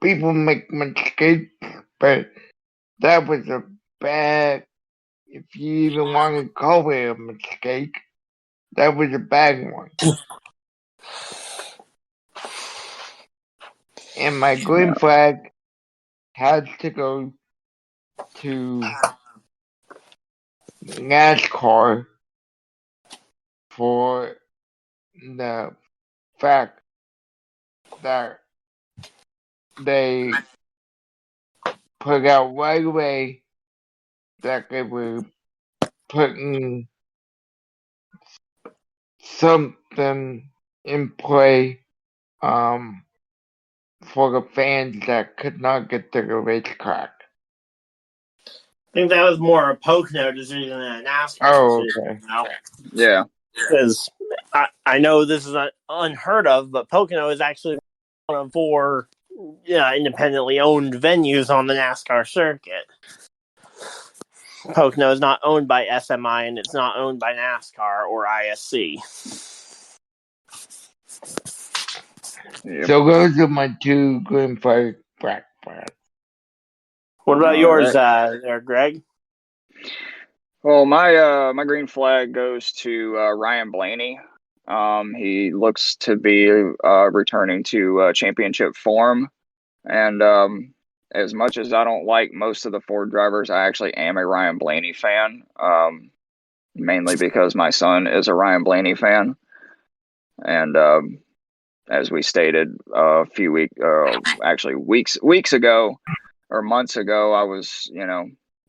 people make mistakes, but that was a bad, if you even want to call it a mistake, that was a bad one. And my green flag has to go to NASCAR for the fact that they put out right away that they were putting something in play for the fans that could not get to the racetrack. I think that was more a Pocono decision than a NASCAR Oh, decision. okay. You know? Yeah. Because I know this is unheard of, but Pocono is actually one of 4 independently owned venues on the NASCAR circuit. Pocono is not owned by SMI and it's not owned by NASCAR or ISC. Yep. So those are my 2 green flag black flags. What about All yours, right. there, Greg? Well, my green flag goes to Ryan Blaney. He looks to be returning to championship form, and as much as I don't like most of the Ford drivers, I actually am a Ryan Blaney fan. Mainly because my son is a Ryan Blaney fan, and as we stated a few weeks ago or months ago,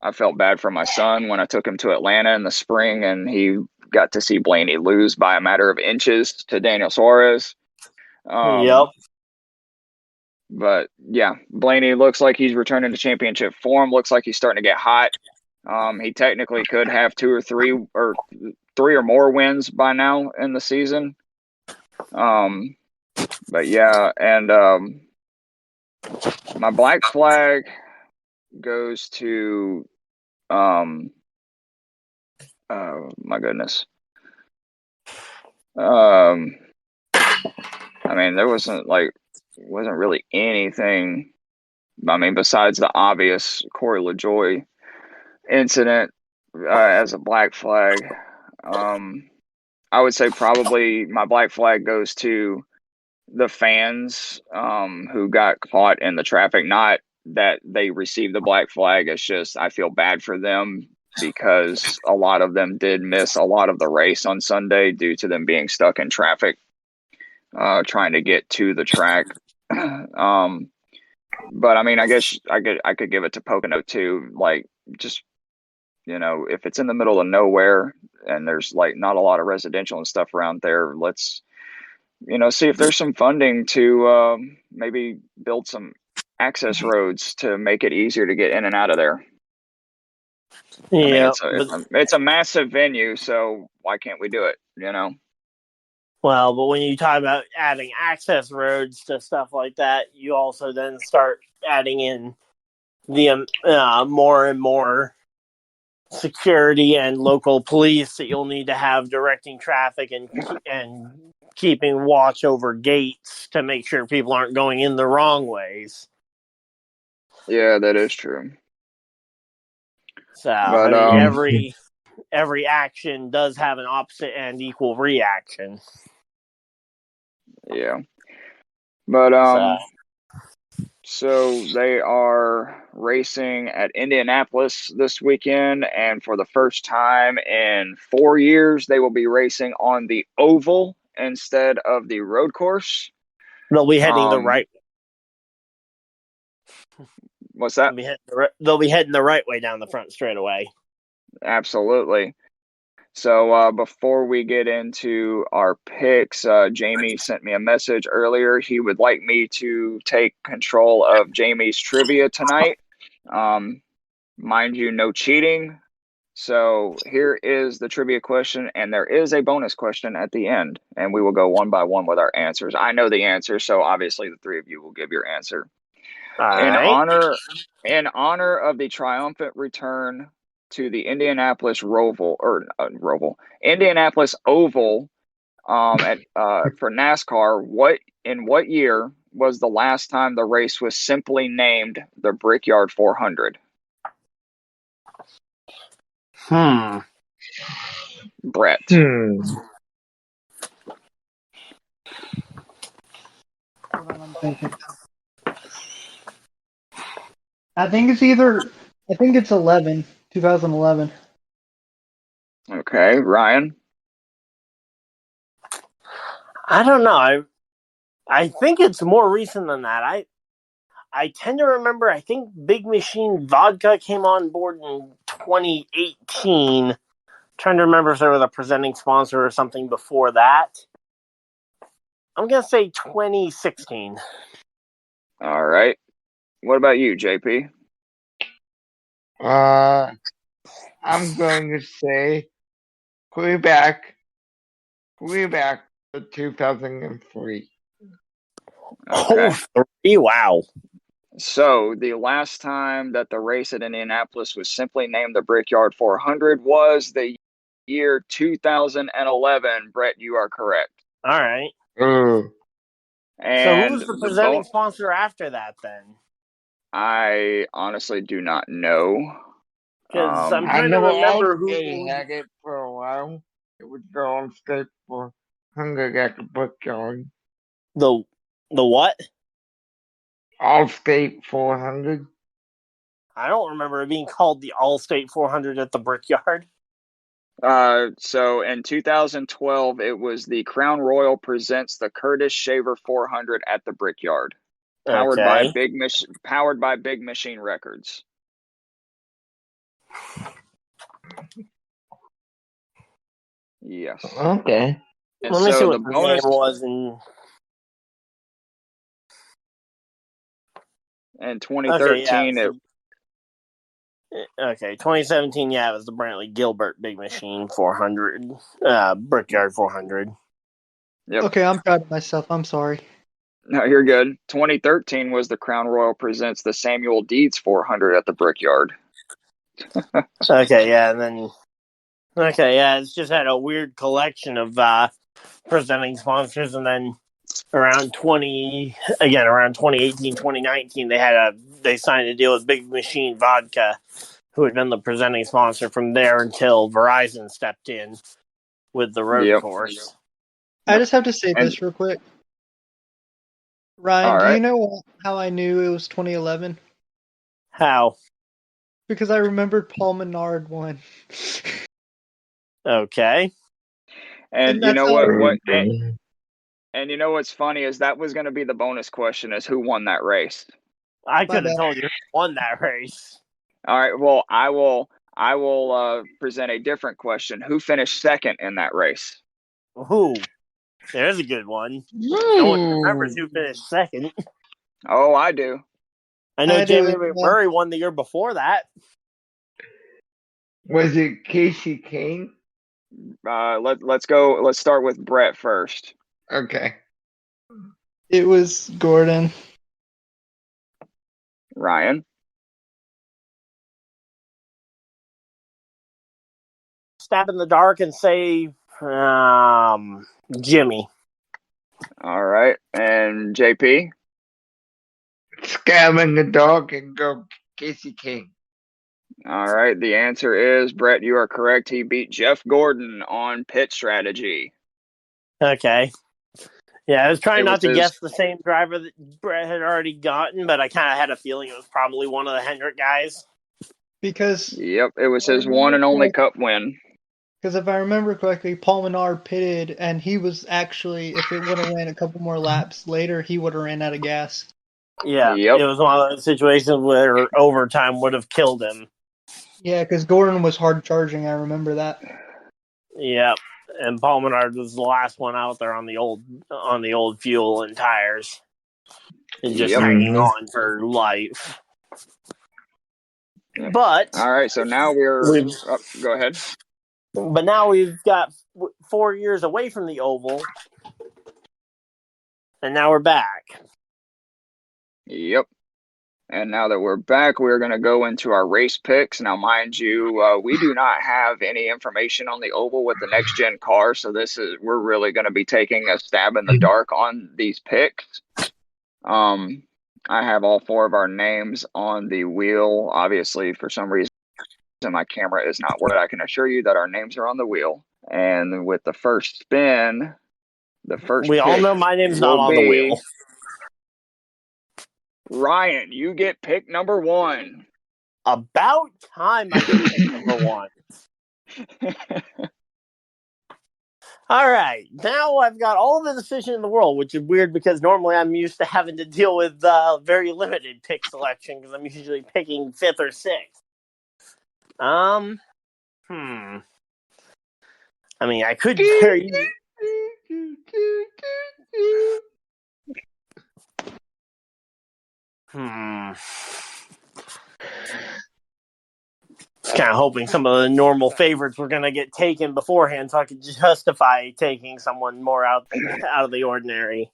I felt bad for my son when I took him to Atlanta in the spring and he got to see Blaney lose by a matter of inches to Daniel Suarez. Yep. But yeah, Blaney looks like he's returning to championship form. Looks like he's starting to get hot. He technically could have 2 or 3 or 3 or more wins by now in the season. But yeah, and my black flag goes to oh my goodness. I mean, there wasn't really anything. I mean, besides the obvious Corey LaJoy incident as a black flag. I would say probably my black flag goes to the fans who got caught in the traffic. Not that they received the black flag. It's just I feel bad for them because a lot of them did miss a lot of the race on Sunday due to them being stuck in traffic trying to get to the track. But I mean, I guess I could give it to Pocono too. Like, just if it's in the middle of nowhere and there's like not a lot of residential and stuff around there, let's see if there's some funding to maybe build some access roads to make it easier to get in and out of there. I mean, Yeah, it's a massive venue, so why can't we do it? Well, but when you talk about adding access roads to stuff like that, you also then start adding in the more and more security and local police that you'll need to have directing traffic and keeping watch over gates to make sure people aren't going in the wrong ways. Yeah, that is true. So But I mean, every action does have an opposite and equal reaction. Yeah. But so they are racing at Indianapolis this weekend, and for the first time in 4 years, they will be racing on the oval instead of the road course. They'll be heading the right. What's that? They'll be heading the right way down the front straightaway. Absolutely. So before we get into our picks, Jamie sent me a message earlier. He would like me to take control of Jamie's trivia tonight. Mind you, no cheating. So here is the trivia question, and there is a bonus question at the end, and we will go one by one with our answers. I know the answer, so obviously the 3 of you will give your answer. In honor of the triumphant return to the Indianapolis Indianapolis Oval for NASCAR, in what year was the last time the race was simply named the Brickyard 400? Brett. Hold on, I'm thinking. I think it's 2011. Okay, Ryan. I don't know. I think it's more recent than that. I tend to remember. I think Big Machine Vodka came on board in 2018. Trying to remember if there was a presenting sponsor or something before that. I'm gonna say 2016. All right. What about you, JP? I'm going to say way back to 2003. Okay. Oh, 3? Wow. So the last time that the race at Indianapolis was simply named the Brickyard 400 was the year 2011. Brett, you are correct. All right. Oh, So And who's the presenting sponsor after that then? I honestly do not know. Because I'm I trying to know remember Allstate who. had it for a while. It would go on state for 100 at the Brickyard. The what? Allstate 400. I don't remember it being called the Allstate 400 at the Brickyard. So in 2012, it was the Crown Royal presents the Curtis Shaver 400 at the Brickyard, powered by Okay. Big Machine Records. Yes. Okay. And Let me see so what the the bonus name was in. in Okay, yeah. 2013, Okay, 2017, yeah, it was the Brantley Gilbert Big Machine 400, Brickyard 400. Yep. Okay, I'm proud of myself. I'm sorry. No, you're good. 2013 was the Crown Royal presents the Samuel Deeds 400 at the Brickyard. Okay, yeah, and then. Okay, yeah, it's just had a weird collection of presenting sponsors, and then around 2018, 2019, they signed a deal with Big Machine Vodka, who had been the presenting sponsor from there until Verizon stepped in with the road Yep. course. I just have to say And this real quick. Ryan, all do you right. know how I knew it was 2011? How? Because I remembered Paul Menard won. Okay. And you that's know how. and you know what's funny is that was going to be the bonus question is who won that race. I My could have bad. told you who won that race. All right. Well, I will present a different question. Who finished second in that race? Who? There's a good one. No one remembers who finished second. Oh, I do. I know I do Jamie as well. McMurray won the year before that. Was it Casey Kane? Let's go. Let's start with Brett first. Okay. It was Gordon. Ryan. Stab in the dark and say Jimmy. All right. And JP. Scab in the dog and go Casey Kane. All right. The answer is Brett. You are correct. He beat Jeff Gordon on pit strategy. Okay. Yeah, I was trying It not was to his. guess the same driver that Brett had already gotten, but I kind of had a feeling it was probably one of the Hendrick guys. Because Yep. It was his one and only Cup win. Because if I remember correctly, Paul Menard pitted, and he was actually, if it would have ran a couple more laps later, he would have ran out of gas. Yeah, Yep. it was one of those situations where overtime would have killed him. Yeah, because Gordon was hard charging. I remember that. Yep, and Paul Menard was the last one out there on the old fuel and tires, and just Yep. hanging on for life. But All right. So now go ahead. But now we've got 4 years away from the Oval, and now we're back. Yep. And now that we're back, we're going to go into our race picks. Now, mind you, we do not have any information on the oval with the next gen car, so we're really going to be taking a stab in the dark on these picks. I have all four of our names on the wheel. Obviously, for some reason, my camera is not working. I can assure you that our names are on the wheel. And with the first spin, We all know my name's not on the wheel. Ryan, you get pick number one. About time I get pick number one. All right, now I've got all the decision in the world, which is weird because normally I'm used to having to deal with very limited pick selection because I'm usually picking 5th or 6th. I mean, I could very. Just kind of hoping some of the normal favorites were going to get taken beforehand, so I could justify taking someone more out of the ordinary.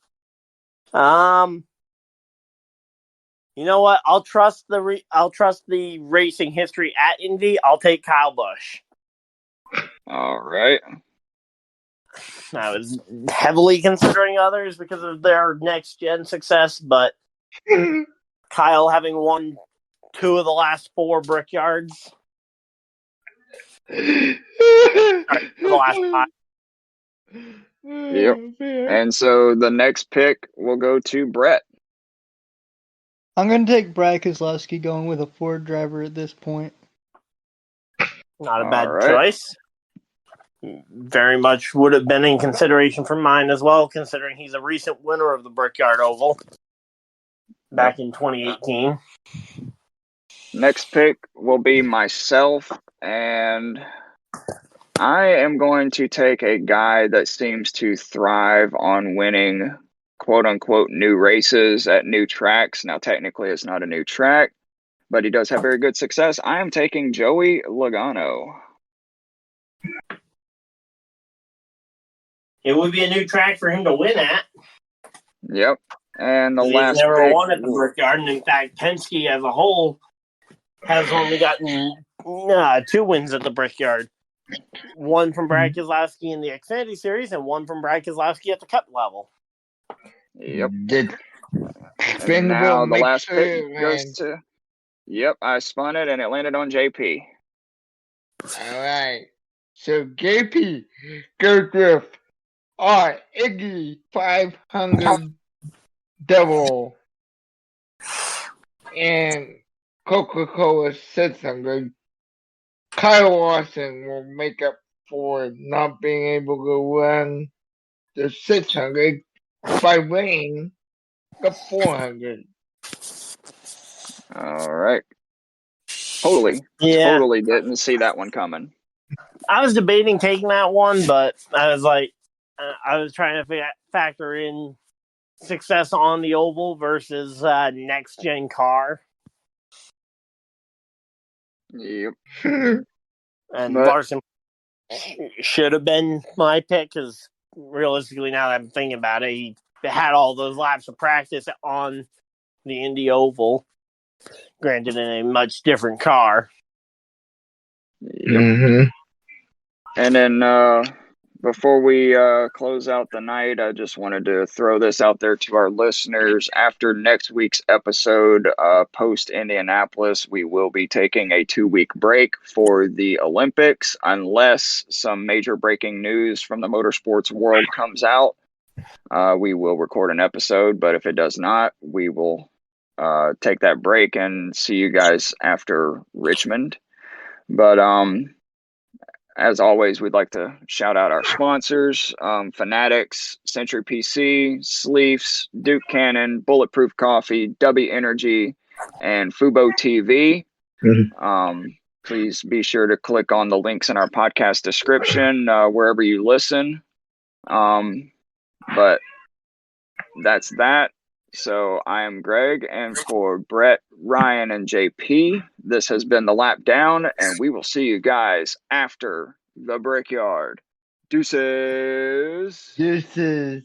You know what? I'll trust the racing history at Indy. I'll take Kyle Busch. All right. I was heavily considering others because of their next gen success, but Kyle having won 2 of the last 4 Brickyards. The last 5. Yep. And so the next pick will go to Brett. I'm going to take Brad Keselowski going with a Ford driver at this point. Not a bad choice. Very much would have been in consideration for mine as well, considering he's a recent winner of the Brickyard Oval back in 2018. Next pick will be myself, and I am going to take a guy that seems to thrive on winning quote-unquote new races at new tracks. Now, technically, it's not a new track, but he does have very good success. I am taking Joey Logano. It would be a new track for him to win at. Yep. And the last he's never pick won at the Brickyard, and in fact, Penske as a whole has only gotten 2 wins at the Brickyard. 1 from Brad Keselowski in the Xfinity Series, and 1 from Brad Keselowski at the Cup level. Yep. And now the last pick goes to... Yep, I spun it, and it landed on JP. All right. So JP goes with our Iggy 500 double and Coca-Cola 600. Kyle Larson will make up for not being able to run the 600 by winning the 400. All right. Totally didn't see that one coming. I was debating taking that one, but I was like, I was trying to factor in success on the oval versus next gen car. Yep. And Larson should have been my pick because realistically, now that I'm thinking about it, he had all those laps of practice on the Indy Oval, granted in a much different car. Yep. Mm-hmm. And then before we close out the night, I just wanted to throw this out there to our listeners. After next week's episode, post Indianapolis, we will be taking a 2-week break for the Olympics, unless some major breaking news from the motorsports world comes out. We will record an episode, but if it does not, we will take that break and see you guys after Richmond. But as always, we'd like to shout out our sponsors, Fanatics, Century PC, Sleefs, Duke Cannon, Bulletproof Coffee, W Energy, and Fubo TV. Mm-hmm. Please be sure to click on the links in our podcast description wherever you listen. But that's that. So I am Greg, and for Brett, Ryan, and JP, this has been the Lap Down, and we will see you guys after the Brickyard. Deuces. Deuces.